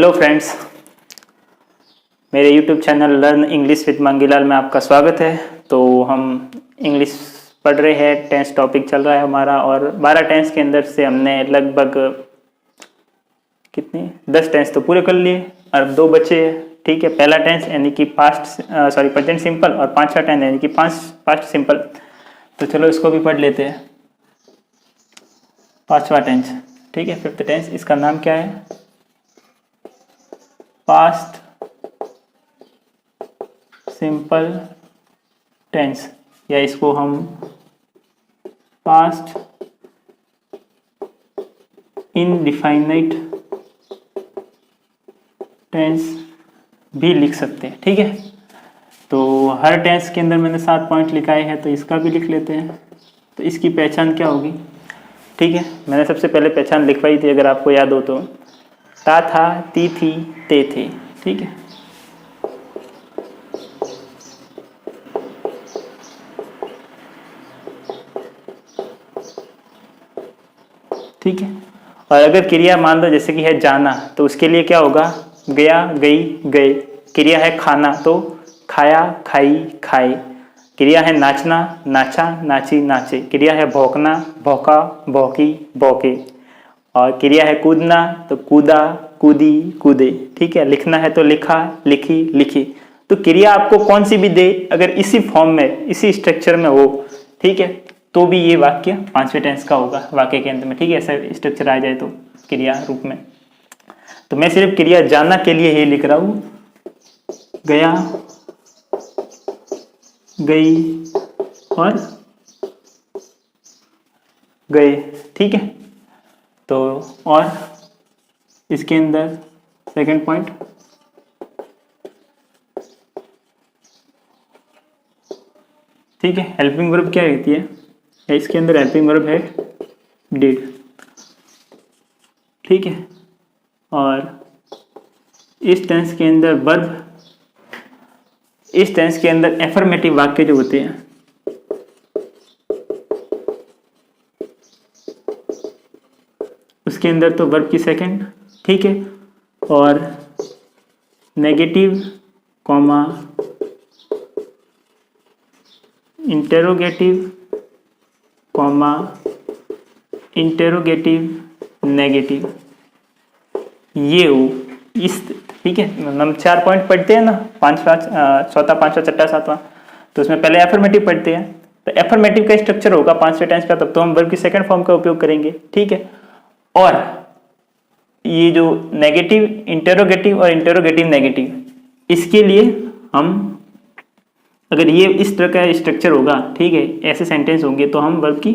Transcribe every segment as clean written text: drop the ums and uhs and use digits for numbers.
Hello friends, मेरे YouTube channel learn English with Mangilal में आपका स्वागत है। तो हम इंग्लिश पढ़ रहे हैं, टेंस टॉपिक चल रहा है हमारा और 12 टेंस के अंदर से हमने लगभग कितने 10 टेंस तो पूरे कर लिए और 2 बचे हैं। ठीक है, पहला टेंस यानी कि प्रेजेंट सिंपल और पांचवा टेंस यानी कि पास्ट सिंपल। तो चलो इसको भी पढ़ लेते हैं। पांचवा टेंस, ठीक है, फिफ्थ टेंस, इसका नाम क्या है? पास्ट सिंपल टेंस, या इसको हम पास्ट इनडिफाइनाइट टेंस भी लिख सकते हैं। ठीक है, तो हर टेंस के अंदर मैंने 7 पॉइंट लिखाए हैं, तो इसका भी लिख लेते हैं। तो इसकी पहचान क्या होगी? ठीक है, मैंने सबसे पहले पहचान लिखवाई थी, अगर आपको याद हो तो, ता था, ती थी, ते थे। ठीक है, ठीक है। और अगर क्रिया मान लो जैसे कि है जाना, तो उसके लिए क्या होगा? गया, गई, गए। क्रिया है खाना, तो खाया, खाई, खाए। क्रिया है नाचना, नाचा, नाची, नाचे। क्रिया है भौंकना, भौंका, भौंकी, भौंके। और क्रिया है कूदना, तो कूदा, कूदी, कूदे। ठीक है, लिखना है तो लिखा, लिखी, लिखी। तो क्रिया आपको कौन सी भी दे, अगर इसी फॉर्म में, इसी स्ट्रक्चर में हो, ठीक है, तो भी ये वाक्य पांचवें टेंस का होगा वाक्य के अंत में। ठीक है, ऐसा स्ट्रक्चर आ जाए तो क्रिया रूप में। तो मैं सिर्फ क्रिया जाना के लिए ही लिख रहा हूं, गया, गई और गए। ठीक है, तो और इसके अंदर सेकंड पॉइंट, ठीक है, हेल्पिंग वर्ब क्या रहती है? इसके अंदर हेल्पिंग वर्ब है डिड। ठीक है, और इस टेंस के अंदर वर्ब, इस टेंस के अंदर एफर्मेटिव वाक्य जो होते हैं, उसके अंदर तो वर्ब की सेकंड, ठीक है, और negative comma interrogative comma interrogative negative, ये हो इस। ठीक है, हम 4 पॉइंट पढ़ते हैं ना, चौथा, पांचवा, छठा, सातवां। तो उसमें पहले एफर्मेटिव पढ़ते हैं, तो एफर्मेटिव का स्ट्रक्चर होगा पांचवें टेंस का, तब तो हम वर्ब की सेकंड फॉर्म का उपयोग करेंगे। ठीक है, और ये जो नेगेटिव इंटेरोगेटिव और इंटेरोगेटिव नेगेटिव, इसके लिए हम, अगर ये इस तरह का स्ट्रक्चर होगा, ठीक है, ऐसे सेंटेंस होंगे, तो हम वर्ब की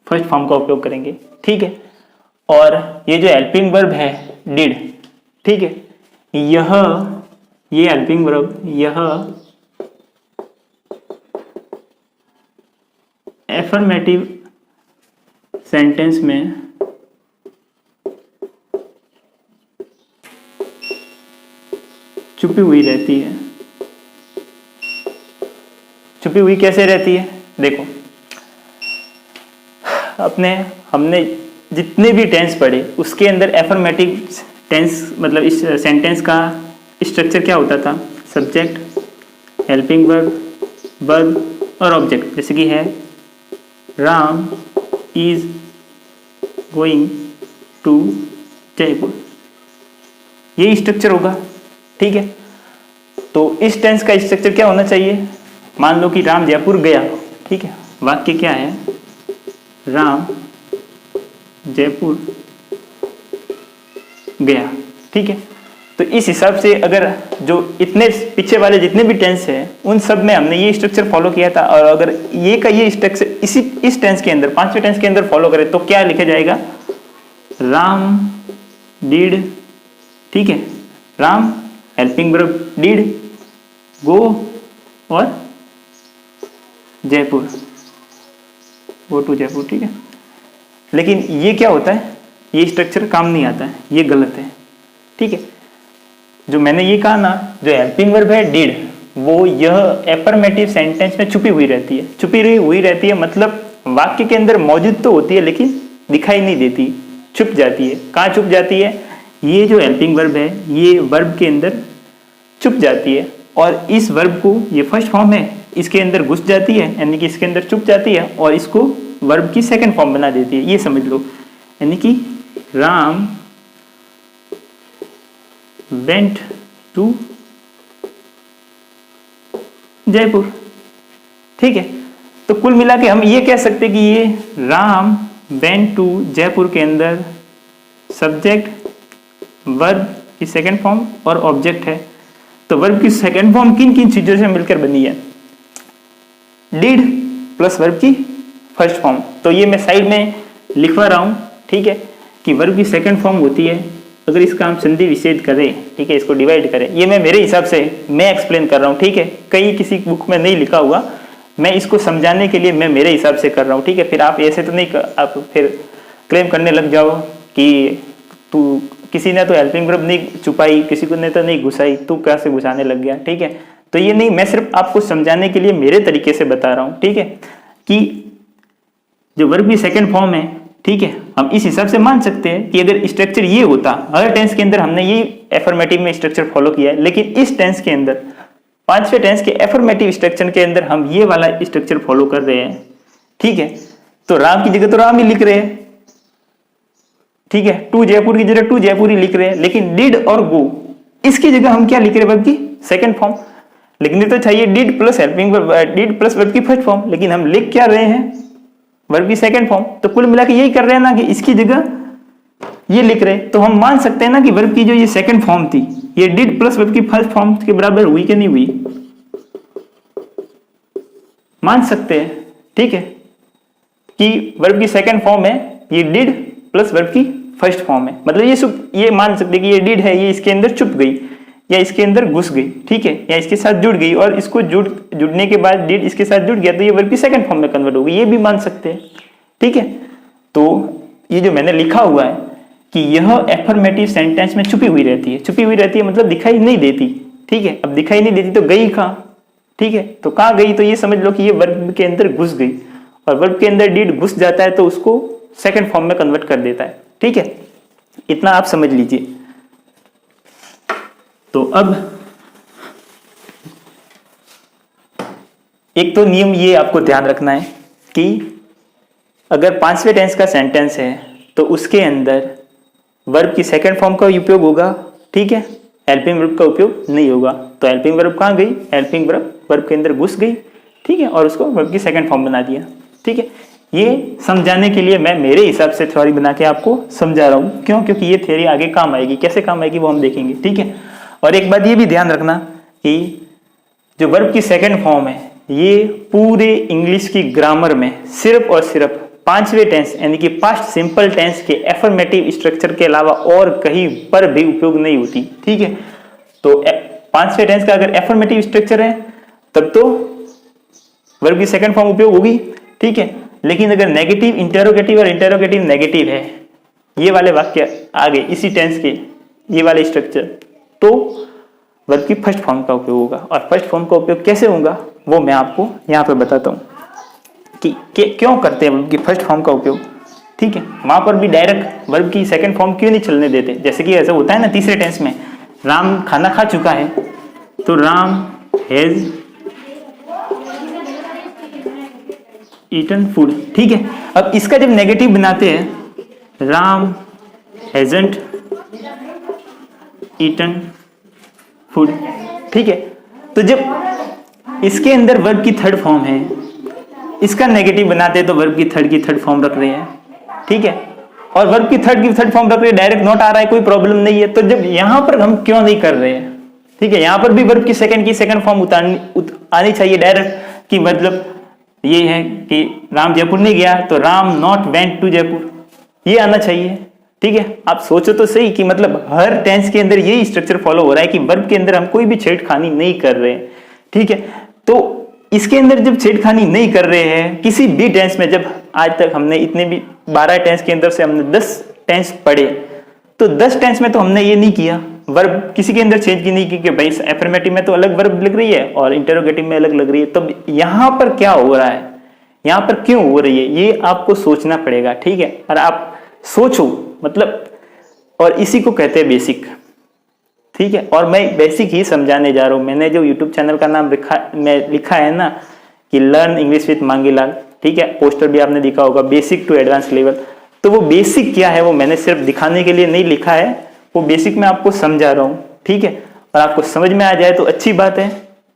फर्स्ट फॉर्म का उपयोग करेंगे। ठीक है, और ये जो हेल्पिंग वर्ब है डिड, ठीक है, ये हेल्पिंग वर्ब, यह एफर्मेटिव सेंटेंस में छुपी हुई रहती है। छुपी हुई कैसे रहती है? देखो, हमने जितने भी टेंस पढ़े, उसके अंदर एफर्मेटिव टेंस, मतलब इस सेंटेंस का स्ट्रक्चर क्या होता था? सब्जेक्ट, हेल्पिंग वर्ब, वर्ब और ऑब्जेक्ट। जैसे कि है Ram is going to Jaipur, ये स्ट्रक्चर होगा। ठीक है, तो इस टेंस का स्ट्रक्चर क्या होना चाहिए? मान लो कि राम जयपुर गया। ठीक है, वाक्य क्या है? राम जयपुर गया। ठीक है, तो इस हिसाब से अगर जो इतने पीछे वाले जितने भी टेंस हैं, उन सब में हमने ये स्ट्रक्चर फॉलो किया था, और अगर ये का ये स्ट्रक्चर इस टेंस के अंदर, पांचवें टेंस के अंदर फॉलो करें, तो क्या लिखा जाएगा? राम डिड, ठीक है, Ram helping verb did go और जयपुर, गो टू जयपुर। ठीक है, लेकिन ये क्या होता है? ये स्ट्रक्चर काम नहीं आता है, ये गलत है। ठीक है, जो मैंने ये कहा ना, जो हेल्पिंग वर्ब है डिड, वो यह एफर्मेटिव सेंटेंस में छुपी हुई रहती है। छुपी हुई रहती है मतलब वाक्य के अंदर मौजूद तो होती है, लेकिन दिखाई नहीं देती, छुप जाती है। कहाँ छुप जाती है? ये जो हेल्पिंग वर्ब है ये वर्ब के अंदर चुप जाती है, और इस वर्ब को, ये फर्स्ट फॉर्म है, इसके अंदर घुस जाती है, यानी कि इसके अंदर चुप जाती है और इसको वर्ब की सेकंड फॉर्म बना देती है। ये समझ लो, यानी कि राम वेंट टू जयपुर। ठीक है, तो कुल मिला के हम ये कह सकते हैं कि ये राम वेंट टू जयपुर के अंदर सब्जेक्ट, वर्ब की सेकंड फॉर्म और ऑब्जेक्ट है। तो वर्ब की सेकंड फॉर्म किन किन चीजों से मिलकर बनी है? डिड प्लस वर्ब की फर्स्ट फॉर्म। तो ये मैं साइड में लिखवा रहा हूं, ठीक है, कि वर्ब की सेकंड फॉर्म होती है अगर इसका हम संधि विच्छेद करें, ठीक है, इसको डिवाइड करें। ये मैं मेरे हिसाब से मैं एक्सप्लेन कर रहा हूँ, ठीक है, कहीं किसी बुक में नहीं लिखा हुआ, मैं इसको समझाने के लिए मैं मेरे हिसाब से कर रहा हूँ, ठीक है। फिर आप ऐसे तो नहीं, आप फिर क्लेम करने लग जाओ कि तू, किसी ने तो हेल्पिंग वर्ब नहीं छुपाई, किसी को ने तो नहीं घुसाई, तू कैसे घुसाने लग गया, ठीक है। तो ये नहीं, मैं सिर्फ आपको समझाने के लिए मेरे तरीके से बता रहा हूँ, ठीक है, कि जो वर्ब की सेकंड फॉर्म है, ठीक है, हम इस हिसाब से मान सकते हैं कि अगर स्ट्रक्चर ये होता, हर टेंस के अंदर हमने ये एफर्मेटिव में स्ट्रक्चर फॉलो किया है, लेकिन इस टेंस के अंदर, पांचवें टेंस के एफर्मेटिव स्ट्रक्चर के अंदर हम ये वाला स्ट्रक्चर फॉलो कर रहे हैं, ठीक है। तो राम की जगह तो राम ही लिख रहे हैं, ठीक है, टू जयपुर की जगह टू जयपुर ही लिख रहे हैं, लेकिन डिड और गो, इसकी जगह हम क्या लिख रहे हैं? वर्ब की सेकंड फॉर्म। लिखनी तो चाहिए did plus helping verb, did plus verb की फर्स्ट फॉर्म, लेकिन हम लिख क्या रहे हैं? वर्ब की सेकंड फॉर्म। तो कुल मिला के यही कर रहे हैं ना, कि इसकी जगह ये लिख रहे हैं। तो हम मान सकते हैं ना कि वर्ब की जो ये सेकंड फॉर्म थी, ये डिड प्लस वर्ब की फर्स्ट फॉर्म के बराबर हुई कि नहीं हुई? मान सकते हैं, ठीक है, कि वर्ब की सेकंड फॉर्म है, ये डिड प्लस वर्ब की फर्स्ट फॉर्म है। मतलब ये मान सकते हैं कि ये डिड है, ये इसके अंदर छुप गई या इसके अंदर घुस गई, ठीक है, या इसके साथ जुड़ गई, और इसको जुड़ने के बाद डिड इसके साथ जुड़ गया, तो ये वर्ब की सेकंड फॉर्म में कन्वर्ट हो गई, ये भी मान सकते हैं, ठीक है। तो ये जो मैंने लिखा हुआ है कि यह एफर्मेटिव सेंटेंस में छुपी हुई रहती है, छुपी हुई रहती है मतलब दिखाई नहीं देती, ठीक है। अब दिखाई नहीं देती तो गई कहाँ, ठीक है, तो कहाँ गई? तो ये समझ लो कि ये वर्ब के अंदर घुस गई, और वर्ब के अंदर डिड घुस जाता है तो उसको सेकंड फॉर्म में कन्वर्ट कर देता है, ठीक है। इतना आप समझ लीजिए। तो अब एक तो नियम ये आपको ध्यान रखना है कि अगर पांचवें टेंस का सेंटेंस है तो उसके अंदर वर्ब की सेकंड फॉर्म का उपयोग होगा, ठीक है, हेल्पिंग वर्ब का उपयोग नहीं होगा। तो हेल्पिंग वर्ब कहाँ गई? हेल्पिंग वर्ब वर्ब के अंदर घुस गई, ठीक है, और उसको वर्ब की सेकंड फॉर्म बना दिया, ठीक है। ये समझाने के लिए मैं मेरे हिसाब से थ्योरी बना के आपको समझा रहा हूँ। क्यों? क्योंकि ये थ्योरी आगे काम आएगी। कैसे काम आएगी वो हम देखेंगे, ठीक है। और एक बात ये भी ध्यान रखना कि जो वर्ब की सेकंड फॉर्म है, ये पूरे इंग्लिश की ग्रामर में सिर्फ और सिर्फ पांचवें टेंस यानी कि पास्ट सिंपल टेंस के एफर्मेटिव स्ट्रक्चर के अलावा और कहीं पर भी उपयोग नहीं होती, ठीक है। तो पांचवें टेंस का अगर एफर्मेटिव स्ट्रक्चर है तब तो वर्ब की सेकंड फॉर्म उपयोग होगी, ठीक है। लेकिन अगर नेगेटिव इंटेरोगेटिव और इंटेरोगेटिव नेगेटिव है, ये वाले वाक्य आगे इसी टेंस के ये वाले स्ट्रक्चर, तो वर्ब की फर्स्ट फॉर्म का उपयोग होगा। और फर्स्ट फॉर्म का उपयोग कैसे होगा वो मैं आपको यहाँ पे बताता हूँ कि क्यों करते हैं वर्ब की फर्स्ट फॉर्म का उपयोग, ठीक है। वहां पर भी डायरेक्ट वर्ब की सेकंड फॉर्म क्यों नहीं चलने देते? जैसे कि ऐसा होता है ना, तीसरे टेंस में राम खाना खा चुका है तो राम हैज ईटन फूड, ठीक है। अब इसका जब नेगेटिव बनाते हैं, राम हैजंट ईटन फूड, ठीक है। तो जब इसके अंदर वर्ब की थर्ड फॉर्म है, इसका नेगेटिव बनाते हैं तो वर्ब की थर्ड फॉर्म रख रहे हैं, ठीक है। और वर्ब की थर्ड फॉर्म रख रहे हैं, डायरेक्ट नोट आ रहा है, कोई प्रॉब्लम नहीं है। तो जब यहां पर हम क्यों नहीं कर रहे हैं, ठीक है, यहां पर भी वर्ब की सेकंड फॉर्म आनी चाहिए डायरेक्ट, कि मतलब ये है कि राम जयपुर नहीं गया तो Ram not went to Jaipur, ये आना चाहिए, ठीक है। आप सोचो तो सही कि मतलब हर टेंस के अंदर यही स्ट्रक्चर फॉलो हो रहा है कि वर्ब के अंदर हम कोई भी छेड़खानी नहीं कर रहे हैं, ठीक है। तो इसके अंदर जब छेड़खानी नहीं कर रहे हैं किसी भी टेंस में, जब आज तक हमने इतने भी 12 टेंस के अंदर से हमने 10 टेंस पढ़े, तो 10 टेंस में तो हमने ये नहीं किया, वर्ब किसी के अंदर चेंज की नहीं की कि भाई एफर्मेटिव में तो अलग वर्ब लग रही है और इंटरोगेटिव में अलग लग रही है। तब यहां पर क्या हो रहा है, यहां पर क्यों हो रही है, ये आपको सोचना पड़ेगा, ठीक है। और आप सोचो मतलब, और इसी को कहते हैं बेसिक। ठीक है, और मैं बेसिक ही समझाने जा रहा हूँ। मैंने जो यूट्यूब चैनल का नाम लिखा है ना कि लर्न इंग्लिश विद मांगीलाल, ठीक है, पोस्टर भी आपने देखा होगा, बेसिक टू एडवांस लेवल। तो वो बेसिक क्या है वो मैंने सिर्फ दिखाने के लिए नहीं लिखा है, वो बेसिक मैं आपको समझा रहा हूँ। ठीक है, और आपको समझ में आ जाए तो अच्छी बात है,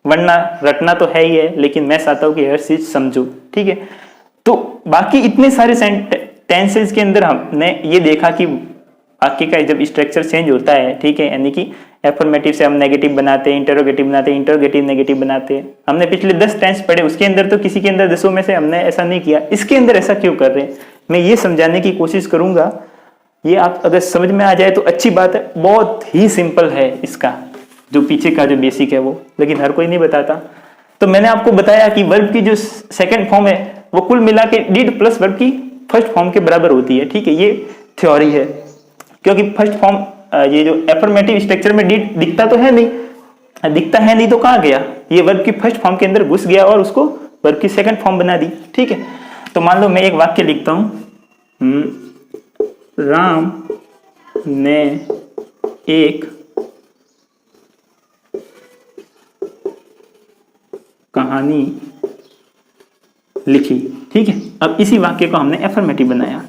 वरना रटना तो है ही है, लेकिन मैं चाहता हूँ कि हर चीज समझो। ठीक है, तो बाकी इतने सारे टेंसेस के अंदर हमने ये देखा कि वाक्य का जब स्ट्रक्चर चेंज होता है, ठीक है, यानी कि एफर्मेटिव से हम नेगेटिव बनाते हैं, इंटरोगेटिव बनाते हैं, इंटरोगेटिव नेगेटिव बनाते हैं। हमने पिछले 10 टेंस पढ़े, उसके अंदर तो किसी के अंदर 10 में से हमने ऐसा नहीं किया, इसके अंदर ऐसा क्यों कर रहे हैं, मैं ये समझाने की कोशिश करूंगा। ये आप अगर समझ में आ जाए तो अच्छी बात है, बहुत ही सिंपल है इसका जो पीछे का जो बेसिक है वो, लेकिन हर कोई नहीं बताता। तो मैंने आपको बताया कि वर्ब की जो सेकंड फॉर्म है वो कुल मिला के डिड प्लस वर्ब की फर्स्ट फॉर्म के बराबर होती है। ठीक है, ये थ्योरी है, क्योंकि फर्स्ट फॉर्म ये जो एफर्मेटिव स्ट्रक्चर में डिड दिखता तो है नहीं, दिखता है नहीं तो कहाँ गया, ये वर्ब की फर्स्ट फॉर्म के अंदर घुस गया और उसको वर्ब की सेकंड फॉर्म बना दी। ठीक है, तो मान लो मैं एक वाक्य लिखता हूं, राम ने एक कहानी लिखी। ठीक है, अब इसी वाक्य को हमने एफर्मेटिव बनाया।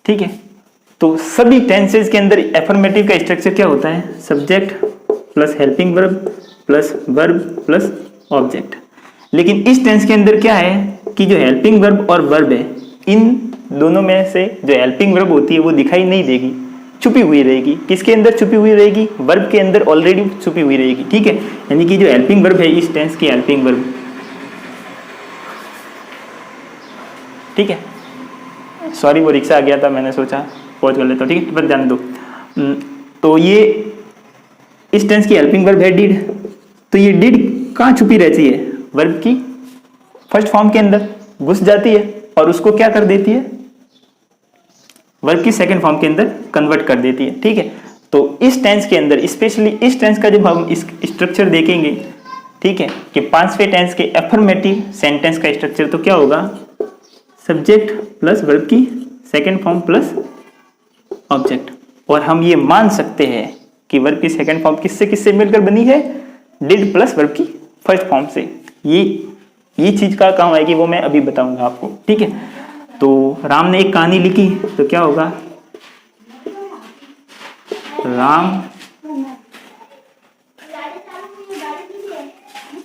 ठीक है, तो सभी टेंसेस के अंदर एफर्मेटिव का स्ट्रक्चर क्या होता है, subject plus helping verb plus verb plus object. लेकिन इस टेंस के अंदर क्या है कि जो हेल्पिंग वर्ब और वर्ब है, इन दोनों में से जो हेल्पिंग वर्ब होती है वो दिखाई नहीं देगी, छुपी हुई रहेगी। किसके अंदर छुपी हुई रहेगी, वर्ब के अंदर ऑलरेडी छुपी हुई रहेगी। ठीक है, यानी कि जो हेल्पिंग वर्ब है इस टेंस की हेल्पिंग वर्ब, ठीक है, सॉरी वो रिक्शा आ गया था, मैंने सोचा पहुंच कर लेता हूं। ठीक है, बस जाने दो। तो ये इस टेंस की हेल्पिंग वर्ब है डिड, तो ये डिड कहाँ छुपी रहती है, वर्ब की फर्स्ट फॉर्म के अंदर घुस जाती है और उसको क्या कर देती है, वर्ब की सेकंड फॉर्म के अंदर कन्वर्ट कर देती है। ठीक है, तो इस टेंस के अंदर, स्पेशली इस टेंस का जब हम इस स्ट्रक्चर देखेंगे, ठीक है, कि पांचवें टेंस के एफर्मेटिव सेंटेंस का स्ट्रक्चर, तो क्या होगा, सब्जेक्ट प्लस वर्ब की सेकंड फॉर्म प्लस ऑब्जेक्ट। और हम ये मान सकते हैं कि वर्ब की सेकंड फॉर्म किससे किससे मिलकर बनी है, डिड प्लस वर्ब की फर्स्ट फॉर्म से। ये चीज का काम है कि वो मैं अभी बताऊंगा आपको। ठीक है, तो राम ने एक कहानी लिखी, तो क्या होगा, राम,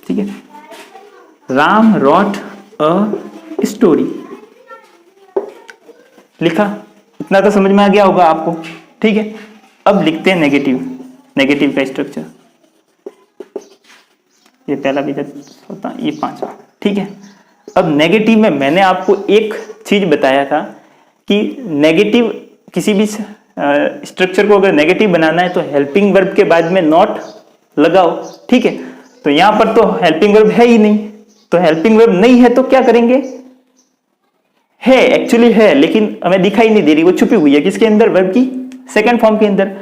ठीक है, राम रॉट अ स्टोरी, लिखा। इतना तो समझ में आ गया होगा आपको। ठीक है, अब लिखते हैं नेगेटिव का स्ट्रक्चर। ये पहला भी होता, ये पांचवा। ठीक है, अब नेगेटिव में मैंने आपको एक चीज बताया था कि नेगेटिव किसी भी स्ट्रक्चर को अगर नेगेटिव बनाना है तो हेल्पिंग वर्ब के बाद में नॉट लगाओ। ठीक है, तो यहां पर तो हेल्पिंग वर्ब है ही नहीं, तो हेल्पिंग वर्ब नहीं है तो क्या करेंगे, है, एक्चुअली है, लेकिन हमें दिखाई नहीं दे रही, वो छुपी हुई है किसके अंदर, वर्ब की सेकंड फॉर्म के अंदर।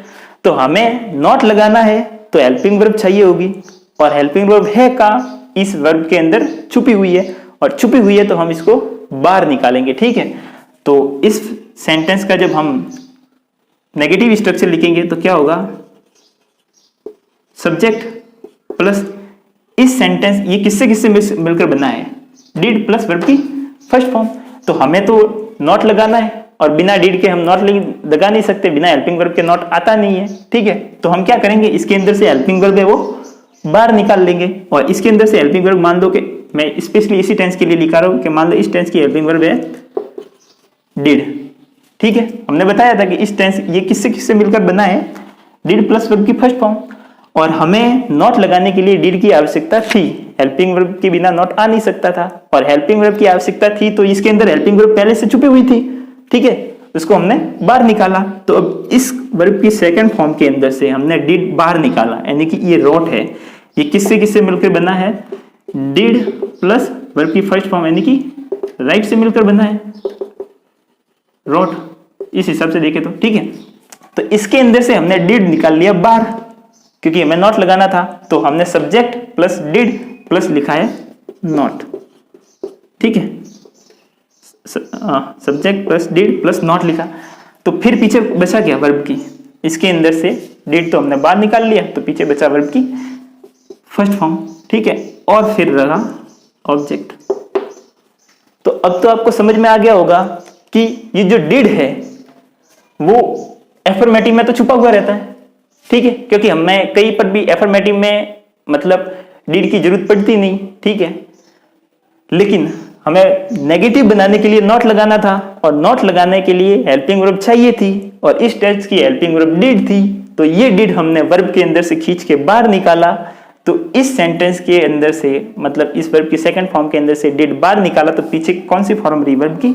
तो हमें नॉट लगाना है तो हेल्पिंग वर्ब चाहिए होगी, और हेल्पिंग वर्ब है कहां, इस वर्ब के अंदर छुपी हुई है, और छुपी हुई है तो हम इसको बाहर निकालेंगे। ठीक है, तो इस सेंटेंस का जब हम नेगेटिव स्ट्रक्चर लिखेंगे तो क्या होगा, सब्जेक्ट प्लस, इस सेंटेंस ये किससे किससे मिलकर बना है, डिड प्लस वर्ब की फर्स्ट फॉर्म। तो हमें तो नॉट लगाना है, और बिना डिड के हम नॉट लगा नहीं सकते, बिना हेल्पिंग वर्ब के नॉट आता नहीं है। ठीक है, तो हम क्या करेंगे, इसके अंदर से हेल्पिंग वर्ब है वो बाहर निकाल लेंगे, और इसके अंदर से हेल्पिंग वर्ब, मान दो कि मैं स्पेशली इसी टेंस के लिए लिखा रहा हूं कि मान लो इस टेंस की हेल्पिंग वर्ब है डिड। ठीक है, हमने बताया था कि इस टेंस ये किससे किससे मिलकर बना है, डिड प्लस वर्ब की फर्स्ट फॉर्म, और हमें नॉट लगाने के लिए डिड की आवश्यकता थी, हेल्पिंग वर्ब के बिना नॉट आ नहीं सकता था, और हेल्पिंग वर्ब की आवश्यकता थी तो इसके अंदर हेल्पिंग वर्ब पहले से छुपी हुई थी। ठीक है, उसको हमने बाहर निकाला, तो अब इस वर्ब की सेकंड फॉर्म के अंदर से हमने डिड बाहर निकाला, यानी कि ये रॉट है, ये किससे किससे मिलकर बना है, डिड प्लस वर्ब की फर्स्ट फॉर्म, यानी कि राइट से मिलकर बना है, रॉट, इस हिसाब से देखे तो। ठीक है, तो इसके अंदर से हमने डिड निकाल लिया बाहर, क्योंकि हमें नॉट लगाना था, तो हमने सब्जेक्ट प्लस डिड प्लस लिखा है नॉट। ठीक है, subject plus did plus not लिखा, तो फिर पीछे बचा क्या वर्ब की, इसके अंदर से डिड तो हमने बाहर निकाल लिया, तो पीछे बचा वर्ब की फर्स्ट फॉर्म, ठीक है, और फिर रहा ऑब्जेक्ट। तो अब तो आपको समझ में आ गया होगा कि ये जो डिड है वो एफर्मेटिव में तो छुपा हुआ रहता है, ठीक है, क्योंकि हमें कहीं पर भी एफर्मेटिव में मतलब डिड की जरूरत पड़ती नहीं, ठीक है, लेकिन हमें नेगेटिव बनाने के लिए नॉट लगाना था, और नॉट लगाने के लिए हेल्पिंग वर्ब चाहिए थी, और इस टेक्स्ट की हेल्पिंग वर्ब डिड थी, तो ये डिड हमने वर्ब के अंदर से खींच के बाहर निकाला, तो इस सेंटेंस के अंदर से मतलब इस वर्ब की सेकंड फॉर्म के अंदर से डिड बाहर निकाला, तो पीछे कौन सी फॉर्म रही वर्ब की,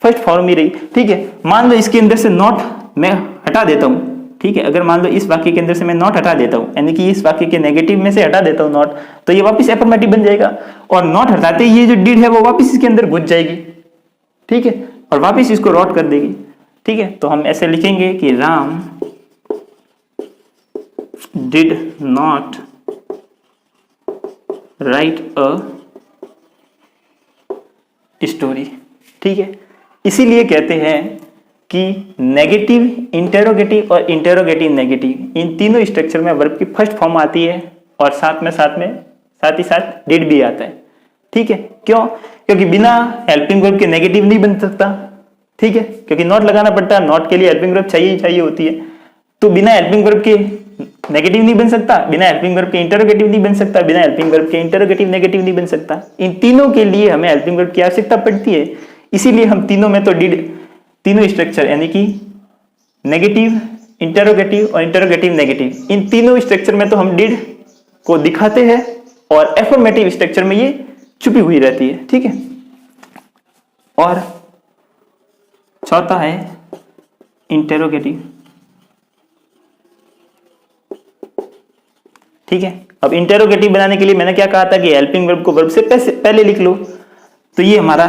फर्स्ट फॉर्म ही रही, ठीक है। मान लो इसके अंदर से नॉट मैं हटा देता हूं, ठीक है, अगर मान लो इस वाक्य के अंदर से मैं नॉट हटा देता हूं, यानी कि इस वाक्य के नेगेटिव में से हटा देता हूं नॉट, तो ये वापस एफर्मेटिव बन जाएगा, और नॉट हटाते ही ये जो डिड है वो वापस इसके अंदर घुस जाएगी, ठीक है, और वापस इसको रॉट कर देगी, ठीक है। तो हम ऐसे लिखेंगे कि Ram did not write a story, ठीक है। इसीलिए कहते हैं कि नेगेटिव इंटेरोगेटिव और इंटेरोगेटिव नेगेटिव, इन तीनों स्ट्रक्चर में वर्ब की फर्स्ट फॉर्म आती है, और साथ ही साथ डिड भी आता है, ठीक है। क्यों? क्योंकि बिना हेल्पिंग वर्ब के नेगेटिव नहीं बन सकता, ठीक है, क्योंकि नॉट लगाना पड़ता है, नॉट के लिए हेल्पिंग वर्ब चाहिए ही चाहिए होती है, तो बिना हेल्पिंग वर्ब के नेगेटिव नहीं बन सकता, बिना हेल्पिंग वर्ब के इंटरोगेटिव नहीं बन सकता, बिना हेल्पिंग वर्ब के इंटरोगेटिव नेगेटिव नहीं बन सकता। इन तीनों के लिए हमें हेल्पिंग वर्ब की आवश्यकता पड़ती है, इसीलिए हम तीनों में तो डिड, तीनों स्ट्रक्चर यानी कि नेगेटिव, इंटरोगेटिव और इंटरोगेटिव नेगेटिव, इन तीनों स्ट्रक्चर में तो हम डिड को दिखाते हैं, और एफर्मेटिव स्ट्रक्चर में ये छुपी हुई रहती है, ठीक है। और चौथा है इंटरोगेटिव, ठीक है। अब इंटेरोगेटिव बनाने के लिए मैंने क्या कहा था कि हेल्पिंग वर्ब को वर्ब से पहले लिख लो, तो ये हमारा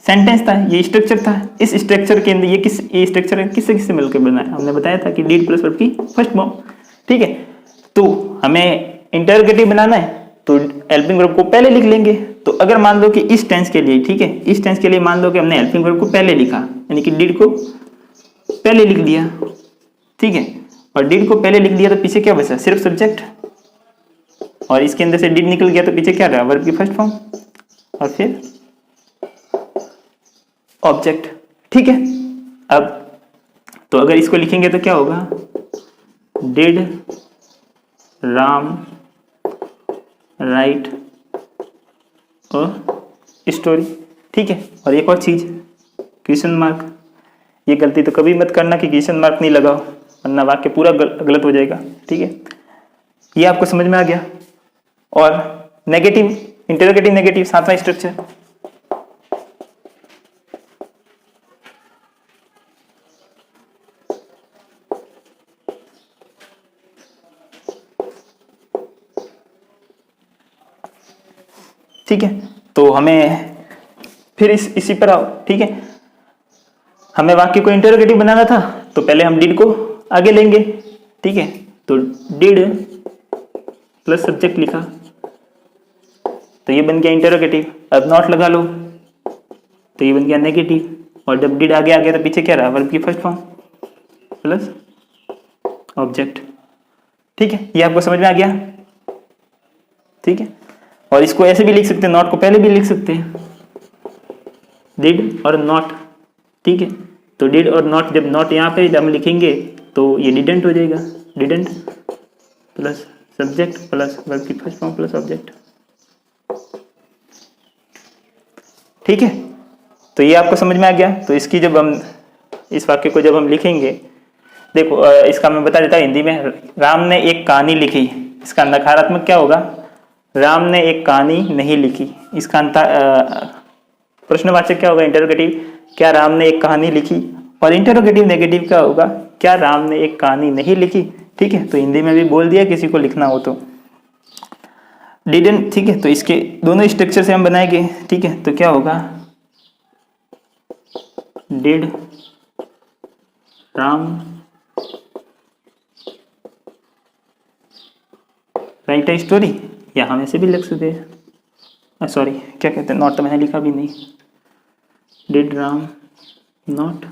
सेंटेंस था, ये स्ट्रक्चर था, इस स्ट्रक्चर के अंदर ये स्ट्रक्चर किससे किससे मिलकर बना है, हमने बताया था कि डिड प्लस वर्ब की फर्स्ट फॉर्म, ठीक है। तो हमें इंटेरोगेटिव बनाना है तो हेल्पिंग वर्ब को पहले लिख लेंगे, तो अगर मान लो कि इस टेंस के लिए, ठीक है, इस टेंस के लिए मान लो कि हमने हेल्पिंग वर्ब को पहले लिखा, यानी कि डिड को पहले लिख दिया, ठीक है, और डिड को पहले लिख दिया, तो पीछे क्या बचा, सिर्फ सब्जेक्ट, और इसके अंदर से डिड निकल गया, तो पीछे क्या रहा, वर्ब की फर्स्ट फॉर्म और फिर ऑब्जेक्ट, ठीक है। अब तो अगर इसको लिखेंगे तो क्या होगा, did Ram write a story, ठीक है। और एक और चीज, क्वेश्चन मार्क, ये गलती तो कभी मत करना कि क्वेश्चन मार्क नहीं लगाओ, वरना वाक्य पूरा गलत हो जाएगा, ठीक है। ये आपको समझ में आ गया। और नेगेटिव, इंटरोगेटिव नेगेटिव, सातवां स्ट्रक्चर, ठीक है। तो हमें फिर इसी पर आओ, ठीक है। हमें वाक्य को इंटरोगेटिव बनाना था, तो पहले हम डिड को आगे लेंगे, ठीक है। तो डिड प्लस सब्जेक्ट लिखा, तो ये बन गया इंटरोगेटिव। अब नॉट लगा लो, तो ये बन गया नेगेटिव, और जब डिड आगे आ गया तो पीछे क्या रहा, वर्ब की फर्स्ट फॉर्म प्लस ऑब्जेक्ट, ठीक है। ये आपको समझ में आ गया, ठीक है। और इसको ऐसे भी लिख सकते हैं, नॉट को पहले भी लिख सकते हैं, डिड और नॉट, ठीक है। तो डिड और नॉट, जब नॉट यहाँ पे हम लिखेंगे तो ये डिडेंट हो जाएगा, didn't plus subject plus verb की फर्स्ट फॉर्म प्लस ऑब्जेक्ट, ठीक है। तो ये आपको समझ में आ गया। तो इसकी जब हम, इस वाक्य को जब हम लिखेंगे, देखो इसका मैं बता देता हिंदी में, राम ने एक कहानी लिखी, इसका नकारात्मक क्या होगा, राम ने एक कहानी नहीं लिखी, इसका प्रश्नवाचक क्या होगा, इंटरोगेटिव, क्या राम ने एक कहानी लिखी, और इंटरोगेटिव नेगेटिव क्या होगा, क्या राम ने एक कहानी नहीं लिखी, ठीक है। तो हिंदी में भी बोल दिया किसी को लिखना हो तो, डिडंट, ठीक है। तो इसके दोनों स्ट्रक्चर से हम बनाएंगे, ठीक है। तो क्या होगा, did Ram write a story, या हम ऐसे भी लिख सकते हैं, सॉरी क्या कहते हैं, नॉट तो मैंने लिखा भी नहीं, did Ram not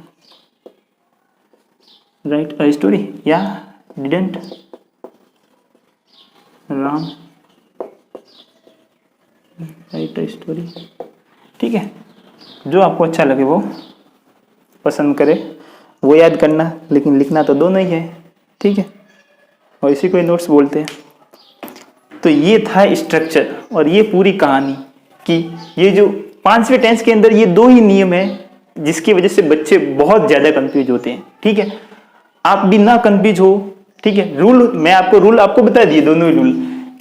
write a story, या didn't Ram write a story. ठीक है, जो आपको अच्छा लगे वो पसंद करे, वो याद करना, लेकिन लिखना तो दोनों ही है। ठीक है, और इसी को नोट्स बोलते हैं। तो ये था स्ट्रक्चर और ये पूरी कहानी कि ये जो पांचवें टेंस के अंदर ये दो ही नियम है जिसकी वजह से बच्चे बहुत ज्यादा कंफ्यूज होते हैं। ठीक है, आप भी ना कंफ्यूज हो। ठीक है, रूल मैं आपको रूल आपको बता दिए, दोनों ही रूल,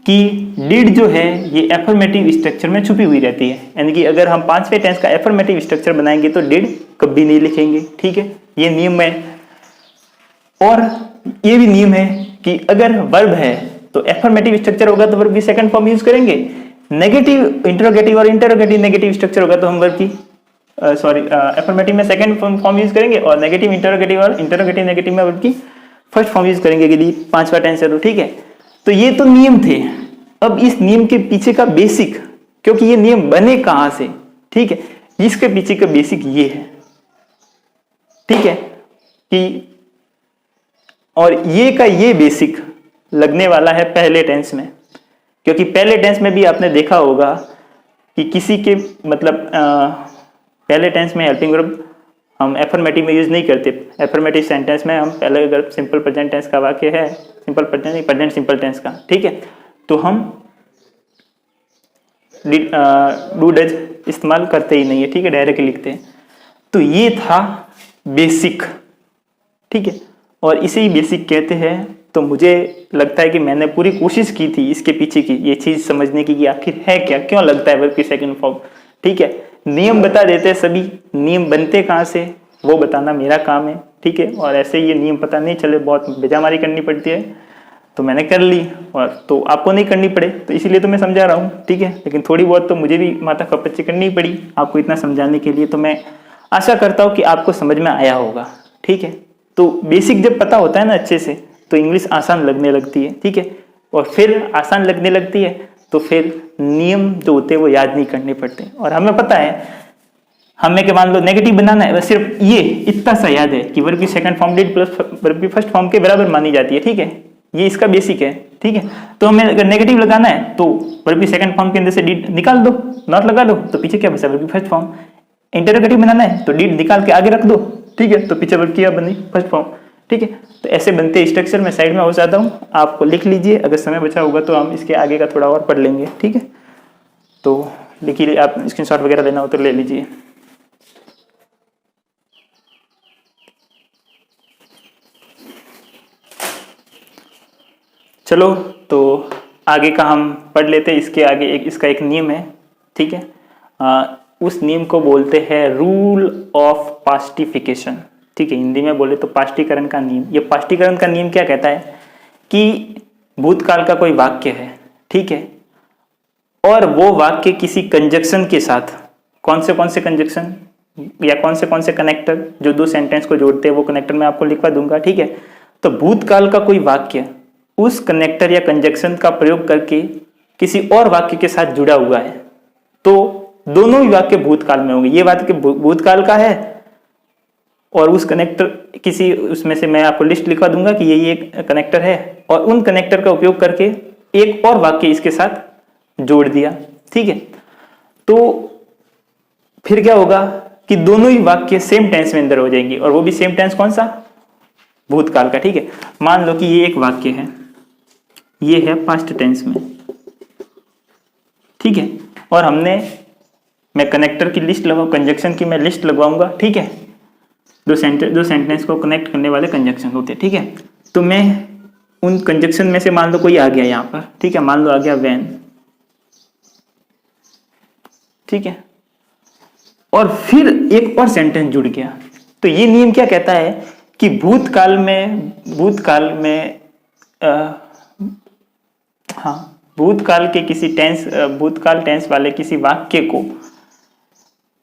कि डिड जो है ये एफर्मेटिव स्ट्रक्चर में छुपी हुई रहती है, यानी कि अगर हम पांचवें टेंस का एफर्मेटिव स्ट्रक्चर बनाएंगे तो डिड कभी नहीं लिखेंगे। ठीक है, ये नियम है। और ये भी नियम है कि अगर वर्ब है तो एफर्मेटिव स्ट्रक्चर होगा तो वर्ब की सेकंड फॉर्म यूज करेंगे। नेगेटिव इंटरोगेटिव और इंटरोगेटिव नेगेटिव स्ट्रक्चर होगा तो हम वर्ब की एफर्मेटिव में सेकंड फॉर्म यूज करेंगे, और नेगेटिव इंटरोगेटिव और इंटरोगेटिव नेगेटिव में वर्ब की फर्स्ट फॉर्म यूज करेंगे यदि पांचवा टेंस है तो। ठीक है, तो ये तो नियम थे। अब इस नियम के पीछे का बेसिक, क्योंकि ये नियम बने कहां से, ठीक है, इसके पीछे का बेसिक ये है। ठीक है, कि और ये का ये बेसिक लगने वाला है पहले टेंस में, क्योंकि पहले टेंस में भी आपने देखा होगा कि किसी के मतलब पहले टेंस में हेल्पिंग वर्ब हम एफर्मेटिव में यूज नहीं करते। एफर्मेटिव सेंटेंस में हम पहले अगर सिंपल प्रेजेंट टेंस का वाक्य है, simple present present simple tense का, ठीक है, तो हम डू डज इस्तेमाल करते ही नहीं है। ठीक है, डायरेक्टली लिखते हैं। तो ये था बेसिक। ठीक है, और इसे ही बेसिक कहते हैं। तो मुझे लगता है कि मैंने पूरी कोशिश की थी इसके पीछे की ये चीज समझने की कि आखिर है क्या, क्यों लगता है वर्ब की सेकंड फॉर्म। ठीक है, नियम बता देते हैं, सभी नियम बनते कहाँ से वो बताना मेरा काम है। ठीक है, और ऐसे ये नियम पता नहीं चले, बहुत बेजामारी करनी पड़ती है, तो मैंने कर ली, और तो आपको नहीं करनी पड़े तो इसीलिए तो मैं समझा रहा हूँ। ठीक है, लेकिन थोड़ी बहुत तो मुझे भी माथा खपच्ची करनी पड़ी आपको इतना समझाने के लिए। तो मैं आशा करता हूँ कि आपको समझ में आया होगा। ठीक है, तो बेसिक जब पता होता है ना अच्छे से, तो इंग्लिश आसान लगने लगती है। ठीक है, और फिर आसान लगने लगती है तो फिर नियम जो होते हैं वो याद नहीं करने पड़ते। और हमें पता है, हमें के मान लो नेगेटिव बनाना है, बस सिर्फ ये इतना सा याद है कि वर्ब की second form did plus verb की फर्स्ट फॉर्म के बराबर मानी जाती है। ठीक है, ये इसका बेसिक है। ठीक है, तो हमें अगर नेगेटिव लगाना है तो वर्ब की सेकंड फॉर्म के अंदर से डिड निकाल दो, नॉट लगा दो, तो पीछे क्या बचा वर्ब की फर्स्ट फॉर्म। इंटरोगेटिव बनाना है तो डिड निकाल के आगे रख दो। ठीक है, तो पीछे वर्ब की बनी फर्स्ट फॉर्म। ठीक है, तो ऐसे बनते स्ट्रक्चर। मैं साइड में हो जाता हूँ, आपको लिख लीजिए, अगर समय बचा होगा तो हम इसके आगे का थोड़ा और पढ़ लेंगे। ठीक है, तो लिखिए, आप स्क्रीनशॉट वगैरह लेना हो तो ले लीजिए। चलो, तो आगे का हम पढ़ लेते हैं। इसके आगे इसका एक नियम है। ठीक है, उस नियम को बोलते हैं रूल ऑफ पास्टिफिकेशन। ठीक है, हिंदी में बोले तो पाष्टीकरण का नियम। ये पाष्टीकरण का नियम क्या कहता है कि भूतकाल का कोई वाक्य है, ठीक है, और वो वाक्य किसी कंजक्शन के साथ, कौन से कंजक्शन या कौन से कनेक्टर जो दो सेंटेंस को जोड़ते हैं, वो कनेक्टर मैं आपको लिखवा दूंगा। ठीक है, तो भूतकाल का कोई वाक्य उस कनेक्टर या कंजक्शन का प्रयोग करके किसी और वाक्य के साथ जुड़ा हुआ है, तो दोनों ही वाक्य भूतकाल में होंगे। ये वाक्य भूतकाल का है और उस कनेक्टर किसी उसमें से मैं आपको लिस्ट लिखवा दूंगा कि ये एक कनेक्टर है, और उन कनेक्टर का उपयोग करके एक और वाक्य इसके साथ जोड़ दिया। ठीक है, तो फिर क्या होगा कि दोनों ही वाक्य सेम टेंस में अंदर हो जाएंगे, और वो भी सेम टेंस कौन सा, भूतकाल का। ठीक है, मान लो कि ये एक वाक्य है, ये है पास्ट टेंस में। ठीक है, और मैं कनेक्टर की लिस्ट लगवाऊं, कंजक्शन की मैं लिस्ट लगवाऊंगा। ठीक है, दो सेंटेंस को कनेक्ट करने वाले कंजक्शन होते हैं। ठीक है, तो मैं उन कंजक्शन में से मान लो कोई आ गया यहाँ पर। ठीक है, मान लो आ गया व्हेन। ठीक है, और फिर एक और सेंटेंस जुड़ गया। तो ये नियम क्या कहता है कि भूतकाल में भूतकाल के किसी भूतकाल टेंस वाले किसी वाक्य को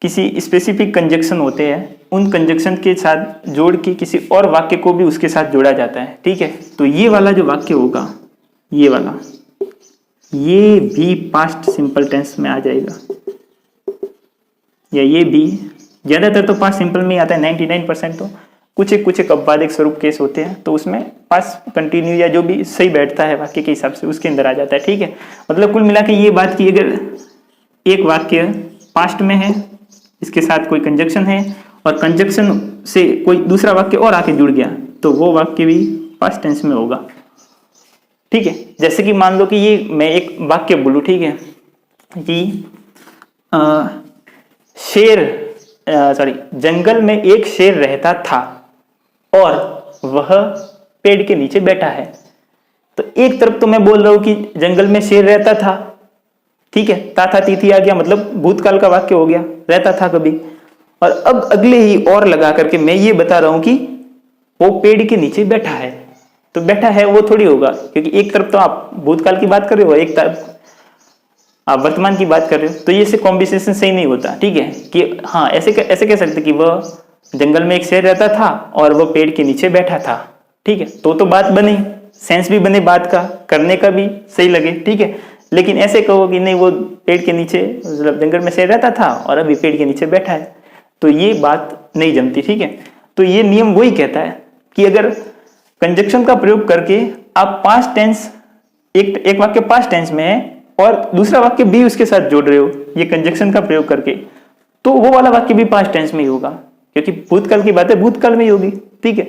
किसी स्पेसिफिक कंजक्शन होते हैं, उन कंजक्शन के साथ जोड़ के किसी और वाक्य को भी उसके साथ जोड़ा जाता है। ठीक है, तो ये वाला जो वाक्य होगा, ये वाला, ये भी पास्ट सिंपल टेंस में आ जाएगा, या ये भी ज़्यादातर तो पास्ट सिंपल में ही आता है 99%। तो कुछ एक अपवादिक स्वरूप केस होते हैं तो उसमें पास्ट कंटिन्यू या जो भी सही बैठता है वाक्य के हिसाब से उसके अंदर आ जाता है। ठीक है, मतलब कुल मिला के ये बात की, अगर एक वाक्य पास्ट में है, इसके साथ कोई कंजक्शन है और कंजक्शन से कोई दूसरा वाक्य और आके जुड़ गया तो वो वाक्य भी पास्ट टेंस में होगा। ठीक है, जैसे कि मान लो कि ये मैं एक वाक्य बोलूं, ठीक है, कि जंगल में एक शेर रहता था और वह पेड़ के नीचे बैठा है। तो एक तरफ तो मैं बोल रहा हूं कि जंगल में शेर रहता था, ठीक है, था तीथी आ गया, मतलब भूतकाल का वाक्य हो गया, रहता था कभी। और अब अगले ही और लगा करके मैं ये बता रहा हूं कि वो पेड़ के नीचे बैठा है। तो बैठा है वो थोड़ी होगा, क्योंकि एक तरफ तो आप भूतकाल की बात कर रहे हो, एक तरफ आप वर्तमान की बात कर रहे हो, तो ये से कॉम्बिनेशन सही नहीं होता। ठीक है, कि हाँ ऐसे कह सकते कि वह जंगल में एक शेर रहता था और वह पेड़ के नीचे बैठा था। ठीक है, तो बात बनी, सेंस भी बने बात का, करने का भी सही लगे। ठीक है, लेकिन ऐसे कहो कि नहीं वो पेड़ के नीचे, मतलब जंगल में शेर रहता था और अभी पेड़ के नीचे बैठा है, तो ये बात नहीं जमती। ठीक है, तो ये नियम वही कहता है कि अगर कंजक्शन का प्रयोग करके आप पास्ट टेंस, एक वाक्य पास्ट टेंस में है और दूसरा वाक्य भी उसके साथ जोड़ रहे हो ये कंजक्शन का प्रयोग करके, तो वो वाला वाक्य भी पास्ट टेंस में ही होगा, क्योंकि भूतकाल की बात है भूतकाल में ही होगी। ठीक है,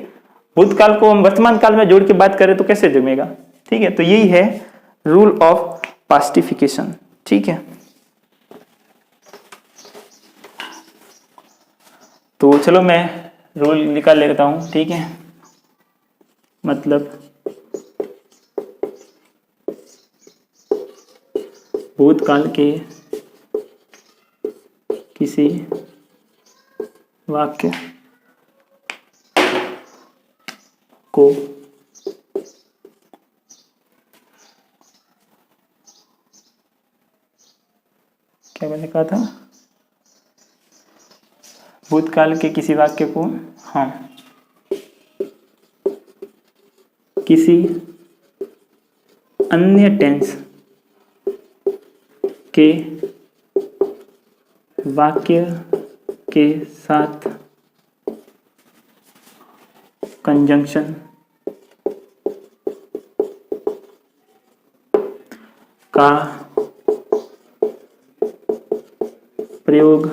भूतकाल को हम वर्तमान काल में जोड़ के बात करें तो कैसे जमेगा। ठीक है, तो यही है रूल ऑफ पास्टिफिकेशन। ठीक है, तो चलो मैं रूल निकाल लेता हूं। ठीक है, मतलब भूतकाल के किसी वाक्य को क्या मैंने कहा था, भूतकाल के किसी वाक्य को, हाँ, किसी अन्य टेंस के वाक्य के साथ कंजंक्शन का प्रयोग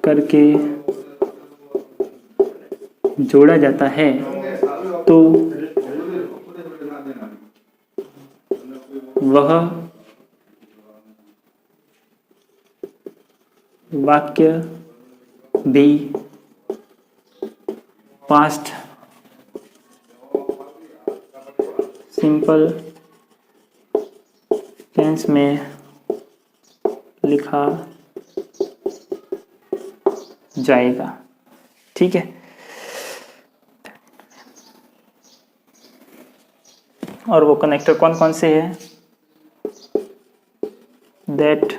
करके जोड़ा जाता है तो वह वाक्य भी पास्ट सिंपल टेंस में लिखा जाएगा। ठीक है, और वो कनेक्टर कौन कौन से हैं, that,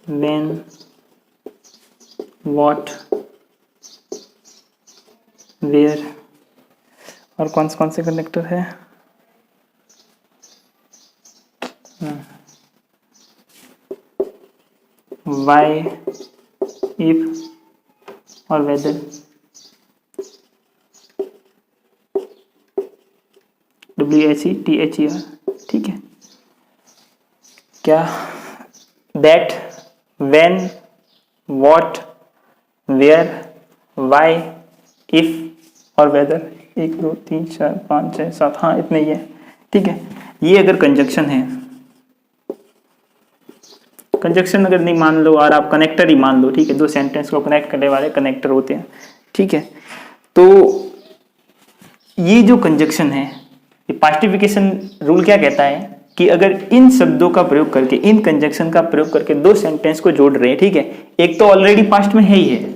when, what, where, और कौन से कनेक्टर है, why, if और whether। WHETHER। ठीक है, क्या that, when, what, where, why, if और whether। 1 2 3 4 5 6 7, हाँ इतने ही है। ठीक है, ये अगर कंजक्शन है, कंजक्शन अगर नहीं मान लो और आप कनेक्टर ही मान लो, ठीक है, दो सेंटेंस को कनेक्ट करने वाले कनेक्टर होते हैं। ठीक है, तो ये जो कंजक्शन है, ये पास्टिफिकेशन रूल क्या कहता है कि अगर इन शब्दों का प्रयोग करके, इन कंजक्शन का प्रयोग करके दो सेंटेंस को जोड़ रहे हैं, ठीक है, एक तो ऑलरेडी पास्ट में है ही है,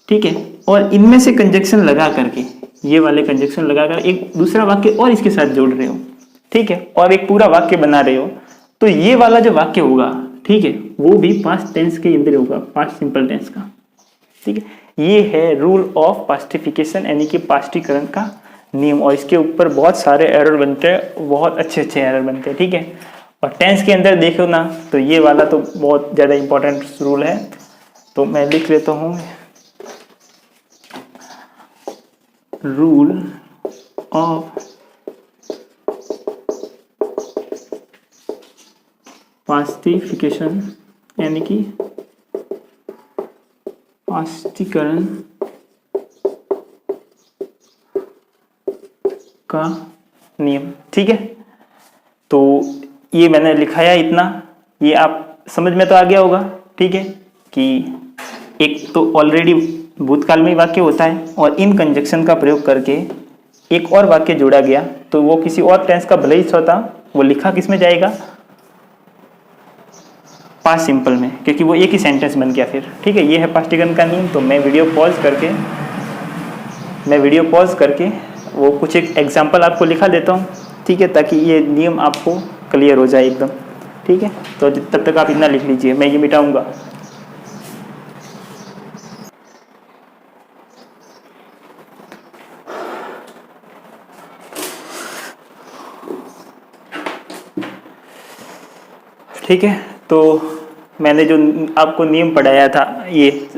ठीक है, और इनमें से कंजक्शन लगा करके, ये वाले कंजक्शन लगाकर एक दूसरा वाक्य और इसके साथ जोड़ रहे हो, ठीक है, और एक पूरा वाक्य बना रहे हो, तो ये वाला जो वाक्य होगा, ठीक है, वो भी पास्ट टेंस के अंदर होगा, पास्ट सिंपल टेंस का। ठीक है, ये है रूल ऑफ पास्टिफिकेशन, यानी कि पास्टीकरण का नियम, और इसके ऊपर बहुत सारे एरर बनते हैं, बहुत अच्छे एरर बनते हैं। ठीक है, और टेंस के अंदर देखो ना तो ये वाला तो बहुत ज़्यादा इंपॉर्टेंट रूल है, तो मैं लिख लेता हूँ रूल ऑफ पास्टिफिकेशन, यानी कि पास्टिकरण का नियम। ठीक है, तो ये मैंने लिखाया इतना, ये आप समझ में तो आ गया होगा। ठीक है, कि एक तो ऑलरेडी भूतकाल में वाक्य होता है और इन कंजक्शन का प्रयोग करके एक और वाक्य जोड़ा गया, तो वो किसी और टेंस का भले ही होता, वो लिखा किस में जाएगा, पास्ट सिंपल में, क्योंकि वो एक ही सेंटेंस बन गया फिर। ठीक है, ये है पास्टिकरण का नियम। तो मैं वीडियो पॉज करके वो कुछ एक एग्जाम्पल आपको लिखा देता हूँ। ठीक है, ताकि ये नियम आपको क्लियर हो जाए एकदम। ठीक है, तो तब तक आप इतना लिख लीजिए, मैं ये मिटाऊंगा। ठीक है, तो मैंने जो आपको नियम पढ़ाया था, ये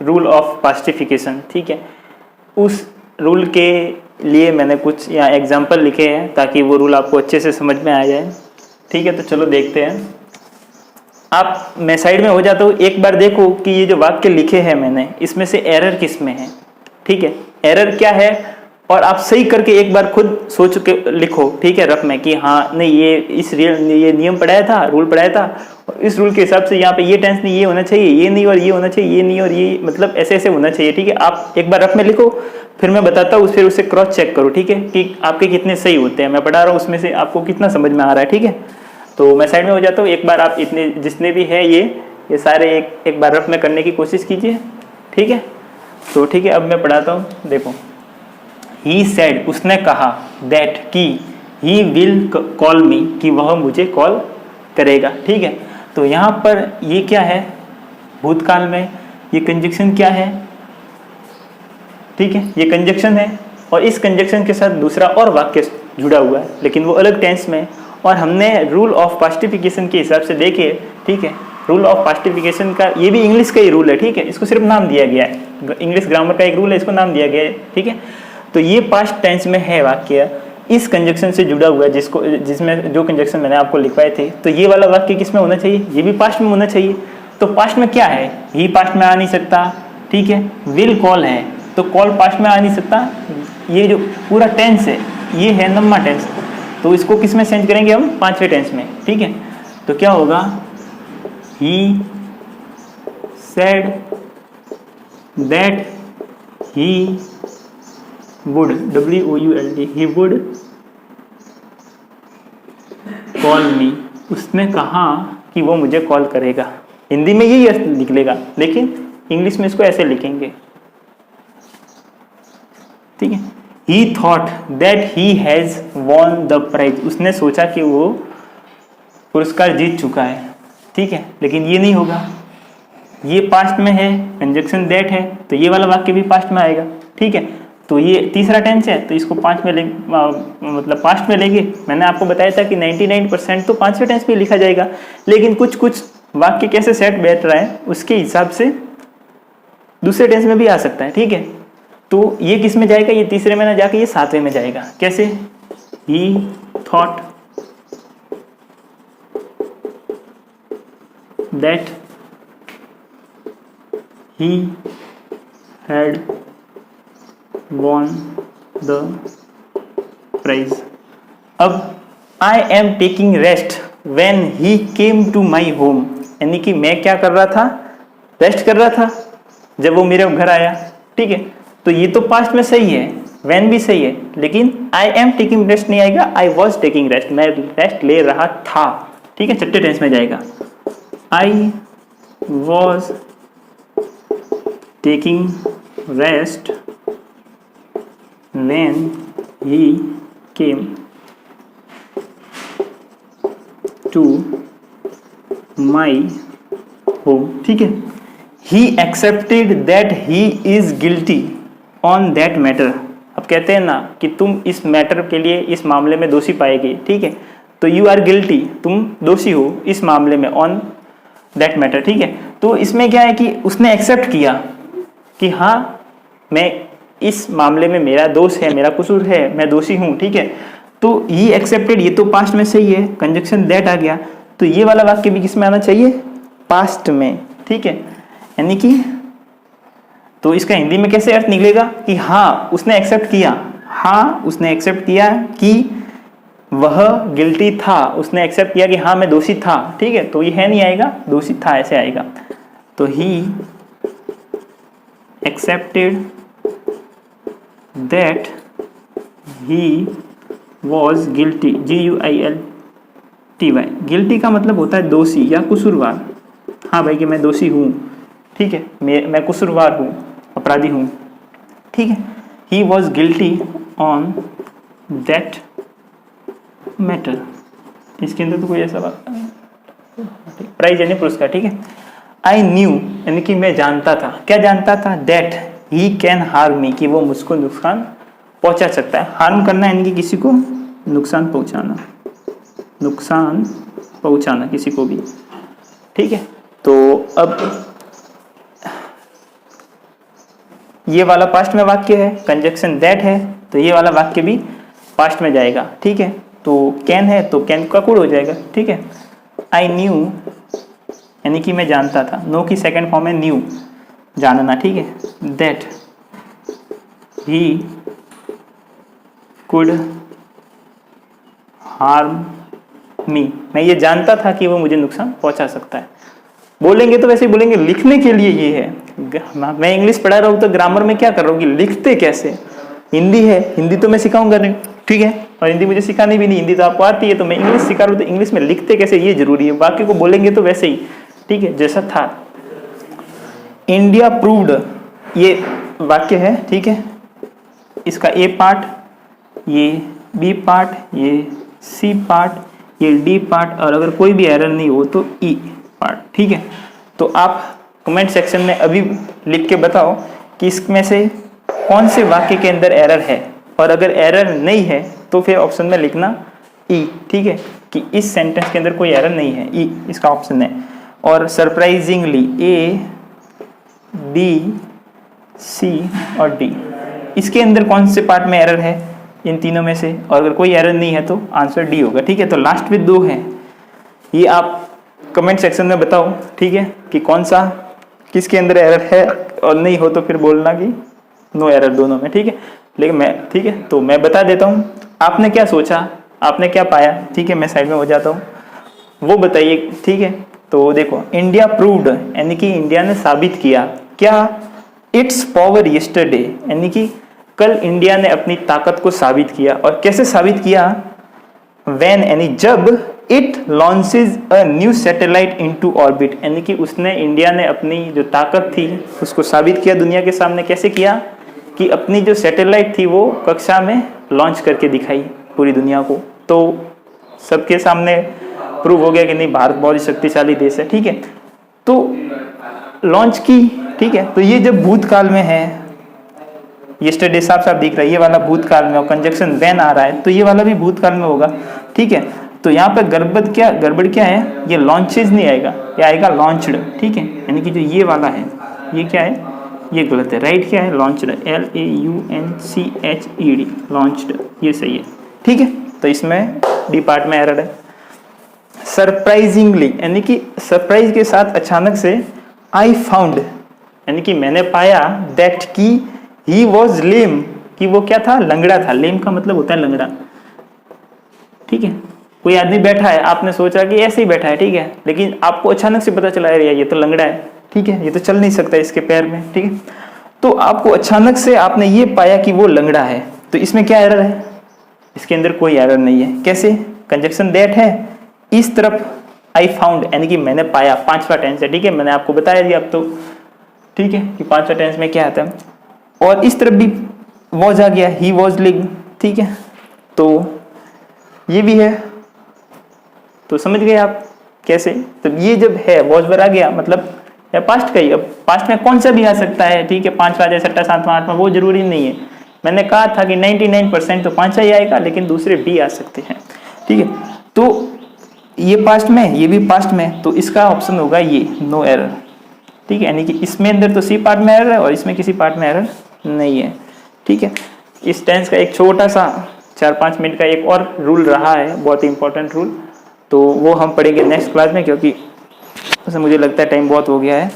रूल ऑफ पास्टिफिकेशन, ठीक है, उस रूल के लिए मैंने कुछ यहाँ एग्जाम्पल लिखे हैं ताकि वो रूल आपको अच्छे से समझ में आ जाए। ठीक है, तो चलो देखते हैं। आप, मैं साइड में हो जाता हूँ, एक बार देखो कि ये जो वाक्य लिखे हैं मैंने, इसमें से एरर किस में है। ठीक है, एरर क्या है, और आप सही करके एक बार खुद सोच के लिखो। ठीक है, रफ में कि हाँ नहीं, ये नियम पढ़ाया था, रूल पढ़ाया था, और इस रूल के हिसाब से यहाँ पे ये टेंस नहीं, ये होना चाहिए, ये नहीं और ये होना चाहिए, ये नहीं और ये, मतलब ऐसे ऐसे होना चाहिए। ठीक है, आप एक बार रफ में लिखो, फिर मैं बताता हूँ, फिर उसे क्रॉस चेक करो। ठीक है, कि आपके कितने सही होते हैं, मैं पढ़ा रहा हूँ उसमें से आपको कितना समझ में आ रहा है। ठीक है, तो मैं साइड में हो जाता हूँ, एक बार आप इतने जितने भी है ये सारे एक बार रफ में करने की कोशिश कीजिए। ठीक है, तो ठीक है, अब मैं पढ़ाता हूँ, देखो। ही सेड, उसने कहा, दैट, कि, ही विल कॉल मी, कि वह मुझे कॉल करेगा। ठीक है, तो यहाँ पर ये क्या है, भूतकाल में ये कंजक्शन क्या है। ठीक है, ये कंजक्शन है, और इस कंजक्शन के साथ दूसरा और वाक्य जुड़ा हुआ है, लेकिन वो अलग टेंस में, और हमने रूल ऑफ पास्टिफिकेशन के हिसाब से देखे। ठीक है, रूल ऑफ पास्टिफिकेशन का, ये भी इंग्लिश का ही रूल है। ठीक है, इसको सिर्फ नाम दिया गया है, इंग्लिश ग्रामर का एक रूल है, इसको नाम दिया गया है। ठीक है, तो ये पास्ट टेंस में है वाक्य, इस कंजक्शन से जुड़ा हुआ है, जिसमें जो कंजक्शन मैंने आपको लिखवाए थे। तो ये वाला वाक्य किस में होना चाहिए, ये भी पास्ट में होना चाहिए। तो पास्ट में क्या है, ही पास्ट में आ नहीं सकता। ठीक है, विल कॉल है, तो कॉल पास्ट में आ नहीं सकता। ये जो पूरा टेंस है, ये है नम्मा टेंस, तो इसको किस में चेंज करेंगे हम, पांचवें टेंस में। ठीक है, तो क्या होगा, he said that he would, WOULD, he would call मी, उसने कहा कि वो मुझे कॉल करेगा। हिंदी में यही अर्थ निकलेगा, लेकिन इंग्लिश में इसको ऐसे लिखेंगे। ठीक है, he thought that he has won the prize, उसने सोचा कि वो पुरस्कार जीत चुका है। ठीक है, लेकिन ये नहीं होगा, ये पास्ट में है, कंजक्शन दैट है, तो ये वाला वाक्य भी पास्ट में आएगा। ठीक है, तो ये तीसरा टेंस है, तो इसको पास्ट में लेंगे। मैंने आपको बताया था कि 99% तो पांचवें टेंस में लिखा जाएगा, लेकिन कुछ कुछ वाक्य कैसे सेट बैठ रहा है उसके हिसाब से दूसरे टेंस में भी आ सकता है। ठीक है, तो ये किस में जाएगा, ये तीसरे में ना जाके ये सातवें में जाएगा। कैसे, ही thought that he had won the prize। अब I am taking rest when he came to my home, यानी कि मैं क्या कर रहा था, रेस्ट कर रहा था जब वो मेरे घर आया। ठीक है, तो ये तो पास्ट में सही है, when भी सही है, लेकिन I am taking rest नहीं आएगा, I was taking rest, मैं रेस्ट ले रहा था। ठीक है, छठे टेंस में जाएगा, I was taking rest when he came to my home। ठीक है, he accepted that he is guilty on that matter। अब कहते हैं ना कि तुम इस मैटर के लिए, इस मामले में दोषी पाए गए। ठीक है, तो यू आर गिल्टी, तुम दोषी हो इस मामले में, ऑन दैट मैटर, ठीक है। तो इसमें क्या है कि उसने एक्सेप्ट किया कि हाँ मैं इस मामले में मेरा दोष है, मेरा कसूर है, मैं दोषी हूँ, ठीक है। तो ही एक्सेप्टेड, ये तो पास्ट में सही है, कंजक्शन दैट आ गया, तो ये वाला वाक्य भी किस में आना चाहिए, पास्ट में, ठीक है। यानी कि तो इसका हिंदी में कैसे अर्थ निकलेगा कि हाँ उसने एक्सेप्ट किया, हाँ उसने एक्सेप्ट किया कि वह गिल्टी था, उसने एक्सेप्ट किया कि हाँ मैं दोषी था, ठीक है। तो ये है नहीं आएगा, दोषी था ऐसे आएगा। तो he accepted that he was guilty, GUILTY। Guilty का मतलब होता है दोषी या कसूरवार, हाँ भाई कि मैं दोषी हूँ, ठीक है, मैं कसूरवार हूँ, अपराधी हूँ, ठीक है। He was guilty on that matter, इसके अंदर तो कोई ऐसा बात, प्राइज यानी पुरस्कार, ठीक है। आई न्यू यानी कि मैं जानता था, क्या जानता था, दैट ही कैन हार्म मी, कि वो मुझको नुकसान पहुंचा सकता है। हार्म करना यानी कि किसी को नुकसान पहुंचाना, नुकसान पहुंचाना किसी को भी, ठीक है। तो अब ये वाला पास्ट में वाक्य है, कंजक्शन दैट है, तो ये वाला वाक्य भी पास्ट में जाएगा, ठीक है। तो कैन है तो कैन का कोड हो जाएगा, ठीक है। आई न्यू यानी कि मैं जानता था, नो की सेकंड फॉर्म है न्यू, जानना, ठीक है। दैट ही कुड हार्म मी, मैं ये जानता था कि वो मुझे नुकसान पहुंचा सकता है। बोलेंगे तो वैसे ही बोलेंगे, लिखने के लिए ये है। मैं इंग्लिश पढ़ा रहा हूँ तो ग्रामर में क्या कर रहा हूँ कि लिखते कैसे, हिंदी है, हिंदी तो मैं सिखाऊंगा नहीं, ठीक है, और हिंदी मुझे सिखानी भी नहीं, हिंदी तो आपको आती है, तो मैं इंग्लिश सिखा रहा हूँ तो इंग्लिश में लिखते कैसे ये जरूरी है, बाकी को बोलेंगे तो वैसे ही, ठीक है, जैसा था। इंडिया प्रूव्ड, ये वाक्य है, ठीक है, इसका ए पार्ट, ये बी पार्ट, ये सी पार्ट, ये डी पार्ट, और अगर कोई भी एरर नहीं हो तो ई पार्ट, ठीक है। तो आप कमेंट सेक्शन में अभी लिख के बताओ कि इसमें से कौन से वाक्य के अंदर एरर है, और अगर एरर नहीं है तो फिर ऑप्शन में लिखना ई, ठीक है, कि इस सेंटेंस के अंदर कोई एरर नहीं है, ई इसका ऑप्शन है। और सरप्राइजिंगली ए, बी, सी और डी, इसके अंदर कौन से पार्ट में एरर है इन तीनों में से, और अगर कोई एरर नहीं है तो आंसर डी होगा, ठीक है। तो लास्ट में 2 है, ये आप कमेंट सेक्शन में बताओ, ठीक है, कि कौन सा किसके अंदर एरर है, और नहीं हो तो फिर बोलना कि नो एरर दोनों में, ठीक है। लेकिन मैं, ठीक है, तो मैं बता देता हूँ, आपने क्या सोचा, आपने क्या पाया, ठीक है, मैं साइड में हो जाता हूँ, वो बताइए, ठीक है। तो देखो, इंडिया प्रूव्ड यानी कि इंडिया ने साबित किया, क्या, इट्स पावर यस्टरडे यानी कि कल इंडिया ने अपनी ताकत को साबित किया, और कैसे साबित किया, व्हेन यानी जब, it launches a new satellite into orbit यानी कि उसने, इंडिया ने अपनी जो ताकत थी उसको साबित किया दुनिया के सामने, कैसे किया कि अपनी जो सैटेलाइट थी वो कक्षा में लॉन्च करके दिखाई पूरी दुनिया को, तो सबके सामने प्रूव हो गया कि नहीं भारत बहुत ही शक्तिशाली देश है, ठीक है। तो लॉन्च की, ठीक है, तो ये जब भूतकाल में है, यस्टरडे साफ साफ दिख रहा है, ये वाला भूतकाल में, और कंजक्शन व्हेन आ रहा है तो ये वाला भी भूतकाल में होगा, ठीक है। तो यहाँ पर गड़बड़ क्या है, ये लॉन्चेज नहीं आएगा, ये आएगा लॉन्च्ड, ठीक है, यानी कि जो ये वाला है ये क्या है, ये गलत है, राइट क्या है, लॉन्च्ड, LAUNCHED, लॉन्च्ड, ये सही है, ठीक है। तो इसमें डी पार्ट में एरर है। सरप्राइजिंगली यानी कि सरप्राइज के साथ अचानक से, आई फाउंड यानी कि मैंने पाया, दैट की ही वॉज लेम कि वो क्या था, लंगड़ा था, लेम का मतलब होता है लंगड़ा, ठीक है। कोई आदमी बैठा है, आपने सोचा कि ऐसे ही बैठा है, ठीक है, लेकिन आपको अचानक से पता चला यार ये तो लंगड़ा है, ठीक है, ये तो चल नहीं सकता इसके पैर में, ठीक है। तो आपको अचानक से आपने ये पाया कि वो लंगड़ा है, तो इसमें क्या एरर है, इसके अंदर कोई एरर नहीं है, कैसे, कंजक्शन दैट है, इस तरफ आई फाउंड यानी कि मैंने पाया, 5वां टेंस है, ठीक है, मैंने आपको बताया दिया अब तो, ठीक है, कि 5वां टेंस में क्या आता है, और इस तरफ भी वॉज आ गया, ही वॉज लिव, ठीक है, तो ये भी है, तो समझ गए आप कैसे। तो ये जब है वॉज वर आ गया मतलब या पास्ट का ही, अब पास्ट में कौन सा भी आ सकता है, ठीक है, 5वां 6वां 7वां 8वां वो जरूरी नहीं है, मैंने कहा था कि 99% तो 5 ही आएगा, लेकिन दूसरे भी आ सकते हैं, ठीक है। तो ये पास्ट में, ये भी पास्ट में, तो इसका ऑप्शन होगा ये, नो एरर। ठीक है, यानी कि इसमें अंदर तो सी पार्ट में एरर है और इसमें किसी पार्ट में एरर नहीं है। ठीक है, इस टेंस का एक छोटा सा 4-5 मिनट का एक और रूल रहा है, बहुत ही इंपॉर्टेंट रूल, तो वो हम पढ़ेंगे नेक्स्ट क्लास में, क्योंकि उसमें मुझे लगता है टाइम बहुत हो गया है,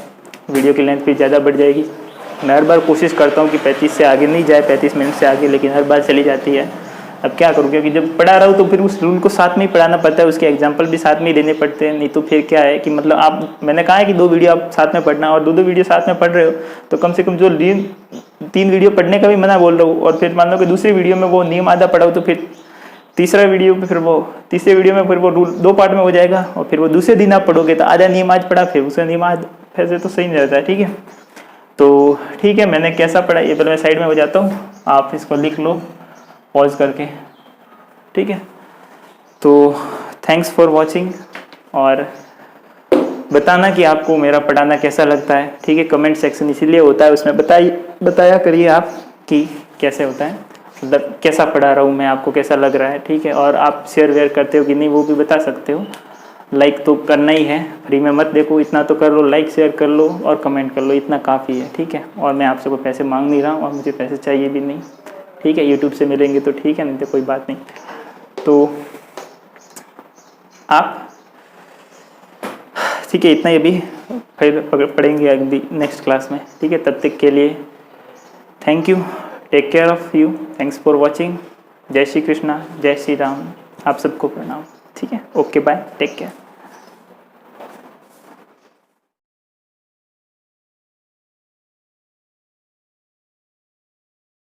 वीडियो की लेंथ भी ज़्यादा बढ़ जाएगी। मैं हर बार कोशिश करता हूँ कि 35 से आगे नहीं जाए, 35 मिनट से आगे, लेकिन हर बार चली जाती है। अब क्या करूँ, क्योंकि जब पढ़ा रहा हूँ तो फिर उस रूल को साथ में ही पढ़ाना पड़ता है, उसके एग्जाम्पल भी साथ में ही देने पड़ते हैं, नहीं तो फिर क्या है कि मतलब आप, मैंने कहा है कि 2 वीडियो आप साथ में पढ़ना, और 2 वीडियो साथ में पढ़ रहे हो तो कम से कम जो 3 वीडियो पढ़ने का भी मना बोल रहा हूँ, और फिर मान लो कि दूसरी वीडियो में वो नियम आधा पढ़ाओ, तो फिर तीसरे वीडियो में फिर वो रूल 2 पार्ट में हो जाएगा, और फिर वो दूसरे दिन आप पढ़ोगे तो आधा नियम आज पढ़ा, फिर दूसरा नियम आज, फिर तो सही नहीं रहता है। ठीक है, तो ठीक है, मैंने कैसा पढ़ा ये पहले मैं साइड में हो जाता हूँ, आप इसको लिख लो पॉज करके। ठीक है, तो थैंक्स फॉर वॉचिंग, और बताना कि आपको मेरा पढ़ाना कैसा लगता है। ठीक है, कमेंट सेक्शन इसीलिए होता है, उसमें बताया करिए आप कि कैसे होता है, मतलब कैसा पढ़ा रहा हूँ मैं, आपको कैसा लग रहा है। ठीक है, और आप शेयर वेयर करते हो कि नहीं वो भी बता सकते हो। लाइक तो करना ही है, फ्री में मत देखो, इतना तो कर लो, लाइक शेयर कर लो और कमेंट कर लो, इतना काफ़ी है। ठीक है, और मैं आपसे कोई पैसे मांग नहीं रहा हूँ और मुझे पैसे चाहिए भी नहीं। ठीक है, यूट्यूब से मिलेंगे तो ठीक है, नहीं तो कोई बात नहीं। तो आप ठीक है, इतना ही अभी, फिर पढ़ेंगे अगली नेक्स्ट क्लास में। ठीक है, तब तक के लिए thank you, take care of you, thanks for watching. जय श्री कृष्णा, जय श्री राम, आप सबको प्रणाम। ठीक है, ओके बाय, टेक केयर।